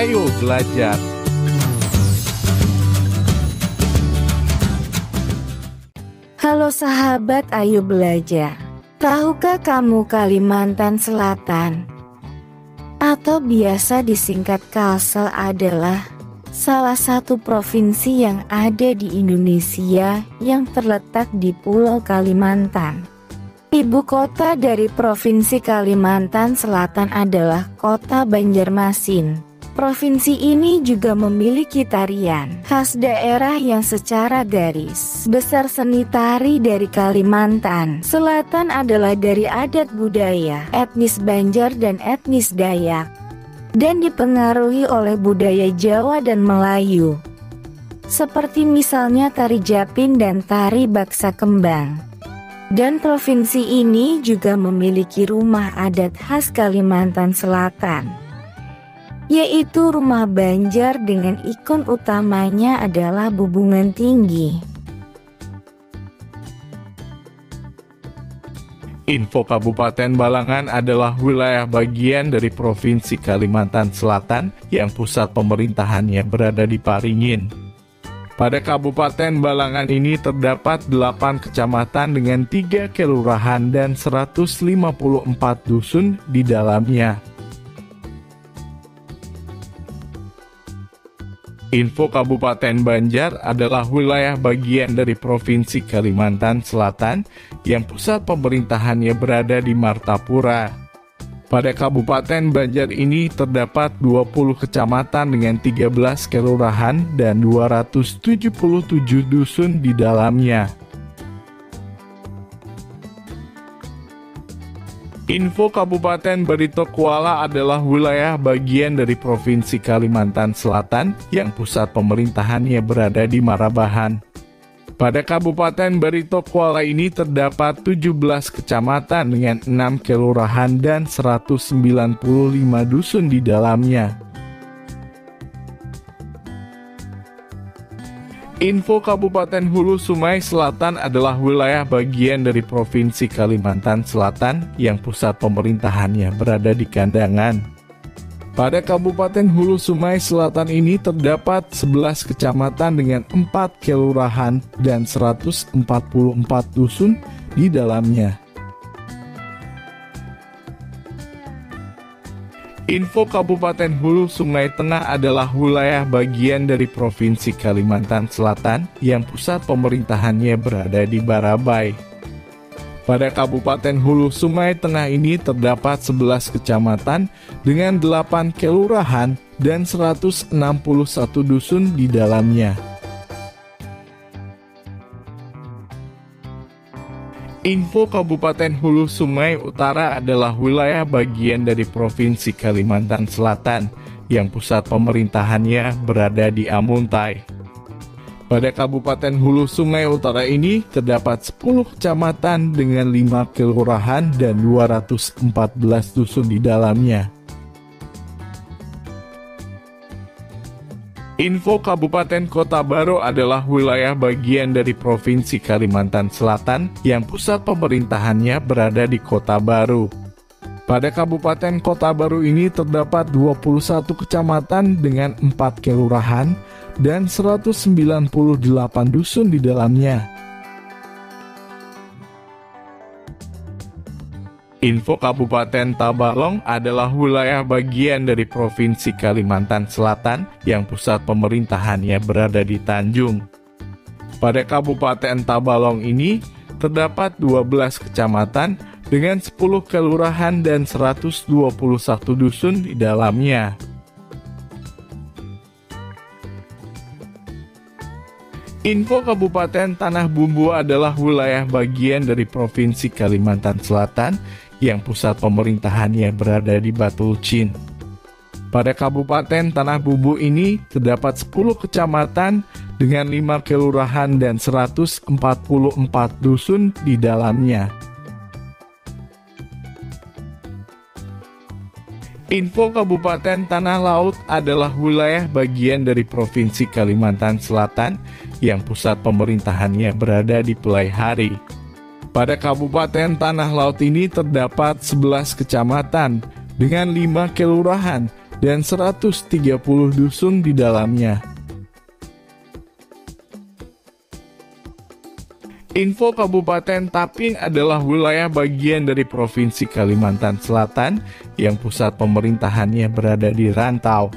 Ayo belajar. Halo sahabat, ayo belajar. Tahukah kamu Kalimantan Selatan atau biasa disingkat Kalsel adalah salah satu provinsi yang ada di Indonesia yang terletak di Pulau Kalimantan. Ibu kota dari Provinsi Kalimantan Selatan adalah Kota Banjarmasin. Provinsi ini juga memiliki tarian khas daerah yang secara garis besar seni tari dari Kalimantan Selatan adalah dari adat budaya etnis Banjar dan etnis Dayak, dan dipengaruhi oleh budaya Jawa dan Melayu, seperti misalnya tari Japin dan tari Baksa Kembang. Dan provinsi ini juga memiliki rumah adat khas Kalimantan Selatan, yaitu rumah Banjar dengan ikon utamanya adalah Bubungan Tinggi. Info Kabupaten Balangan adalah wilayah bagian dari Provinsi Kalimantan Selatan yang pusat pemerintahannya berada di Paringin. Pada Kabupaten Balangan ini terdapat 8 kecamatan dengan 3 kelurahan dan 154 dusun di dalamnya. Info Kabupaten Banjar adalah wilayah bagian dari Provinsi Kalimantan Selatan yang pusat pemerintahannya berada di Martapura. Pada Kabupaten Banjar ini terdapat 20 kecamatan dengan 13 kelurahan dan 277 dusun di dalamnya. Info Kabupaten Barito Kuala adalah wilayah bagian dari Provinsi Kalimantan Selatan yang pusat pemerintahannya berada di Marabahan. Pada Kabupaten Barito Kuala ini terdapat 17 kecamatan dengan 6 kelurahan dan 195 dusun di dalamnya. Info Kabupaten Hulu Sungai Selatan adalah wilayah bagian dari Provinsi Kalimantan Selatan yang pusat pemerintahannya berada di Kandangan. Pada Kabupaten Hulu Sungai Selatan ini terdapat 11 kecamatan dengan 4 kelurahan dan 144 dusun di dalamnya. Info Kabupaten Hulu Sungai Tengah adalah wilayah bagian dari Provinsi Kalimantan Selatan yang pusat pemerintahannya berada di Barabai. Pada Kabupaten Hulu Sungai Tengah ini terdapat 11 kecamatan dengan 8 kelurahan dan 161 dusun di dalamnya. Info Kabupaten Hulu Sungai Utara adalah wilayah bagian dari Provinsi Kalimantan Selatan yang pusat pemerintahannya berada di Amuntai. Pada Kabupaten Hulu Sungai Utara ini terdapat 10 kecamatan dengan 5 kelurahan dan 214 dusun di dalamnya. Info Kabupaten Kota Baru adalah wilayah bagian dari Provinsi Kalimantan Selatan yang pusat pemerintahannya berada di Kota Baru. Pada Kabupaten Kota Baru ini terdapat 21 kecamatan dengan 4 kelurahan dan 198 dusun di dalamnya. Info Kabupaten Tabalong adalah wilayah bagian dari Provinsi Kalimantan Selatan yang pusat pemerintahannya berada di Tanjung. Pada Kabupaten Tabalong ini terdapat 12 kecamatan dengan 10 kelurahan dan 121 dusun di dalamnya. Info Kabupaten Tanah Bumbu adalah wilayah bagian dari Provinsi Kalimantan Selatan yang pusat pemerintahannya berada di Batucin. Pada Kabupaten Tanah Bumbu ini terdapat 10 kecamatan dengan 5 kelurahan dan 144 dusun di dalamnya. Info Kabupaten Tanah Laut adalah wilayah bagian dari Provinsi Kalimantan Selatan yang pusat pemerintahannya berada di Pelaihari. Pada Kabupaten Tanah Laut ini terdapat 11 kecamatan dengan 5 kelurahan dan 130 dusun di dalamnya. Info Kabupaten Tapin adalah wilayah bagian dari Provinsi Kalimantan Selatan yang pusat pemerintahannya berada di rantau.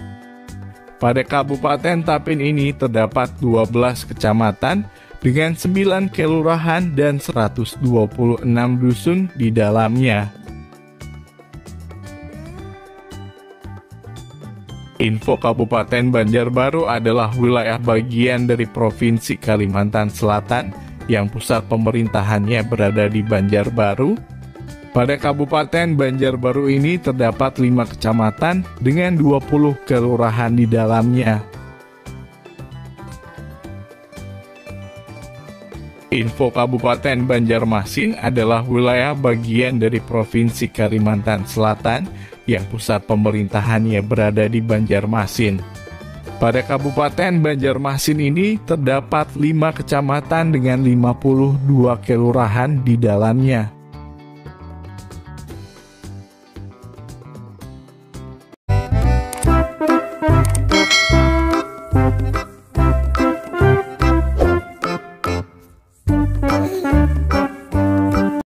Pada Kabupaten Tapin ini terdapat 12 kecamatan dengan 9 kelurahan dan 126 dusun di dalamnya. Info Kabupaten Banjarbaru adalah wilayah bagian dari Provinsi Kalimantan Selatan yang pusat pemerintahannya berada di Banjarbaru. Pada Kabupaten Banjarbaru ini terdapat 5 kecamatan dengan 20 kelurahan di dalamnya. Info Kabupaten Banjarmasin adalah wilayah bagian dari Provinsi Kalimantan Selatan yang pusat pemerintahannya berada di Banjarmasin. Pada Kabupaten Banjarmasin ini terdapat 5 kecamatan dengan 52 kelurahan di dalamnya.